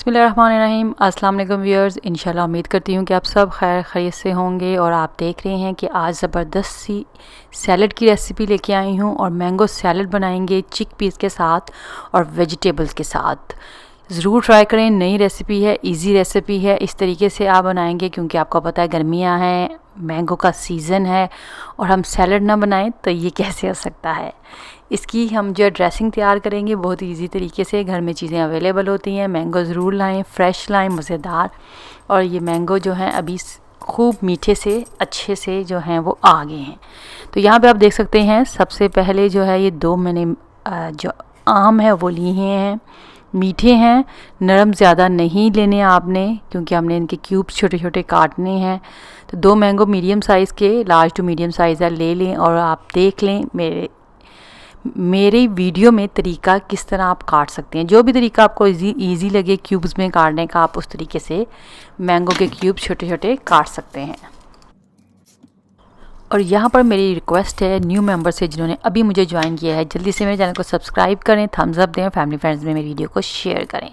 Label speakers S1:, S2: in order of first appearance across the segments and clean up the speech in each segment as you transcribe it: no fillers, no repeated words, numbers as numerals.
S1: बिस्मिल्लाहिर्रहमानिर्रहीम। अस्सलाम वालेकुम व्यूअर्स, इंशाल्लाह उम्मीद करती हूँ कि आप सब खैर खैरियत से होंगे। और आप देख रहे हैं कि आज ज़बरदस्त सी सैलड की रेसिपी लेके आई हूँ और मैंगो सैलड बनाएंगे चिक पीस के साथ और वेजिटेबल्स के साथ। ज़रूर ट्राई करें, नई रेसिपी है, इजी रेसिपी है। इस तरीके से आप बनाएंगे क्योंकि आपको पता है गर्मियाँ हैं, मैंगो का सीज़न है और हम सैलड ना बनाएं तो ये कैसे हो सकता है। इसकी हम जो ड्रेसिंग तैयार करेंगे बहुत इजी तरीके से, घर में चीज़ें अवेलेबल होती हैं। मैंगो ज़रूर लाएं, फ्रेश लाएं, मज़ेदार। और ये मैंगो जो हैं अभी खूब मीठे से अच्छे से जो हैं वो आ गए हैं। तो यहाँ पे आप देख सकते हैं सबसे पहले जो है ये दो मैंने जो आम है वो लिए हैं। मीठे हैं, नरम ज़्यादा नहीं लेने आपने क्योंकि हमने इनके क्यूब्स छोटे छोटे काटने हैं। तो दो मैंगो मीडियम साइज़ के, लार्ज टू मीडियम साइज़ है, ले लें। और आप देख लें मेरे वीडियो में तरीका किस तरह आप काट सकते हैं। जो भी तरीका आपको इजी लगे क्यूब्स में काटने का, आप उस तरीके से मैंगो के क्यूब छोटे छोटे काट सकते हैं। और यहाँ पर मेरी रिक्वेस्ट है न्यू मेंबर से जिन्होंने अभी मुझे ज्वाइन किया है, जल्दी से मेरे चैनल को सब्सक्राइब करें, थम्स अप दें, फैमिली फ्रेंड्स में मेरी वीडियो को शेयर करें।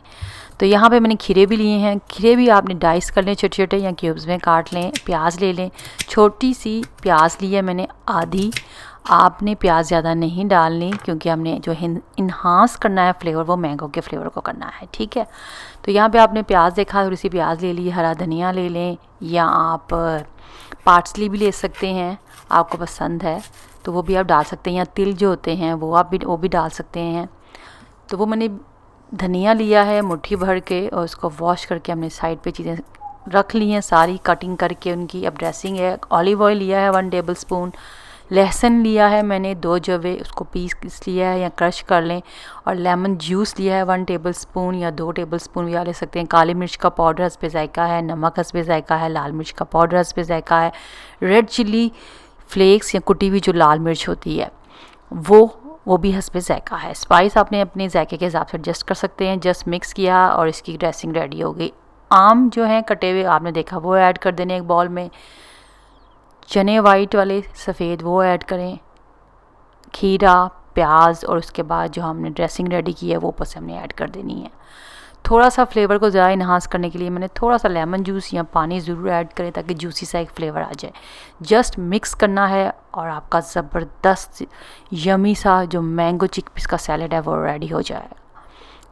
S1: तो यहाँ पे मैंने खीरे भी लिए हैं। खीरे भी आपने डाइस कर लें छोटे छोटे या क्यूब्स में काट लें। प्याज ले लें, छोटी सी प्याज ली है मैंने आधी। आपने प्याज ज़्यादा नहीं डालनी क्योंकि हमने जो इन्हांस करना है फ्लेवर वो मैंगो के फ्लेवर को करना है, ठीक है। तो यहाँ पे आपने प्याज देखा, थोड़ी सी प्याज ले ली। हरा धनिया ले लें या आप पार्सली भी ले सकते हैं, आपको पसंद है तो वो भी आप डाल सकते हैं। या तिल जो होते हैं वो भी डाल सकते हैं। तो वो मैंने धनिया लिया है मुट्ठी भर के और उसको वॉश करके हमने साइड पे चीज़ें रख ली हैं सारी कटिंग करके उनकी। अब ड्रेसिंग है, ऑलिव ऑयल लिया है 1 टेबल स्पून। लहसुन लिया है मैंने 2 जवे, उसको पीस लिया है या क्रश कर लें। और लेमन जूस लिया है 1 टेबल स्पून या 2 टेबल स्पून भी ले सकते हैं। काली मिर्च का पाउडर हस्बे जायका है, नमक हस्बे जायका है, लाल मिर्च का पाउडर हस्बे जायका है, रेड चिल्ली फ्लेक्स या कुटी हुई जो लाल मिर्च होती है वो भी हस्बे जायका है। स्पाइस आपने अपने जायके के हिसाब से एडजस्ट कर सकते हैं। जस्ट मिक्स किया और इसकी ड्रेसिंग रेडी हो गई। आम जो हैं कटे हुए आपने देखा वो ऐड कर देने एक बॉल में। चने वाइट वाले सफ़ेद वो ऐड करें। खीरा, प्याज और उसके बाद जो हमने ड्रेसिंग रेडी की है वो ऊपर से हमने ऐड कर देनी है। थोड़ा सा फ्लेवर को ज़्यादा इन्हांस करने के लिए मैंने थोड़ा सा लेमन जूस या पानी ज़रूर ऐड करें ताकि जूसी सा एक फ्लेवर आ जाए। जस्ट मिक्स करना है और आपका ज़बरदस्त यमी सा जो मैंगो चिकपीस का सैलड है वो रेडी हो जाएगा।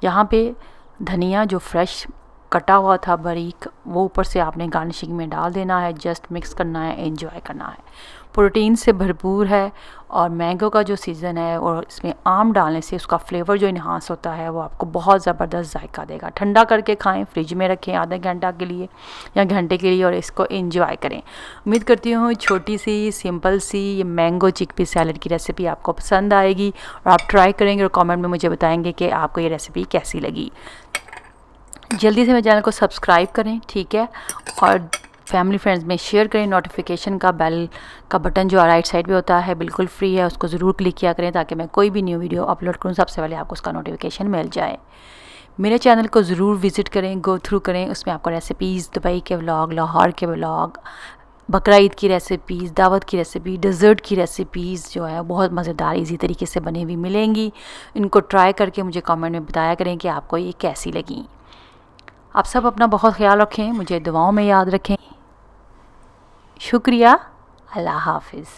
S1: यहाँ पे धनिया जो फ्रेश कटा हुआ था बारीक वो ऊपर से आपने गार्निशिंग में डाल देना है। जस्ट मिक्स करना है, एंजॉय करना है। प्रोटीन से भरपूर है और मैंगो का जो सीज़न है और इसमें आम डालने से उसका फ्लेवर जो इन्हांस होता है वो आपको बहुत ज़बरदस्त जायका देगा। ठंडा करके खाएं, फ्रिज में रखें आधा घंटा के लिए या घंटे के लिए और इसको एंजॉय करें। उम्मीद करती हूँ छोटी सी सिंपल सी ये मैंगो चिकपीस सैलड की रेसिपी आपको पसंद आएगी और आप ट्राई करेंगे और कमेंट में मुझे बताएंगे कि आपको ये रेसिपी कैसी लगी। जल्दी से मेरे चैनल को सब्सक्राइब करें, ठीक है, और फैमिली फ्रेंड्स में शेयर करें। नोटिफिकेशन का बेल का बटन जो राइट साइड पे होता है बिल्कुल फ्री है, उसको ज़रूर क्लिक किया करें ताकि मैं कोई भी न्यू वीडियो अपलोड करूँ सबसे पहले आपको उसका नोटिफिकेशन मिल जाए। मेरे चैनल को ज़रूर विज़िट करें, गो थ्रू करें। उसमें आपको रेसिपीज़, दुबई के व्लॉग, लाहौर के व्लॉग, बकरा ईद की रेसिपीज़, दावत की रेसिपी, डेज़र्ट की रेसिपीज़ जो है बहुत मज़ेदार इजी तरीके से बनी हुई मिलेंगी। इनको ट्राई करके मुझे कमेंट में बताया करें कि आपको ये कैसी लगी। आप सब अपना बहुत ख्याल रखें, मुझे दुआओं में याद रखें। शुक्रिया, अल्लाह हाफिज़।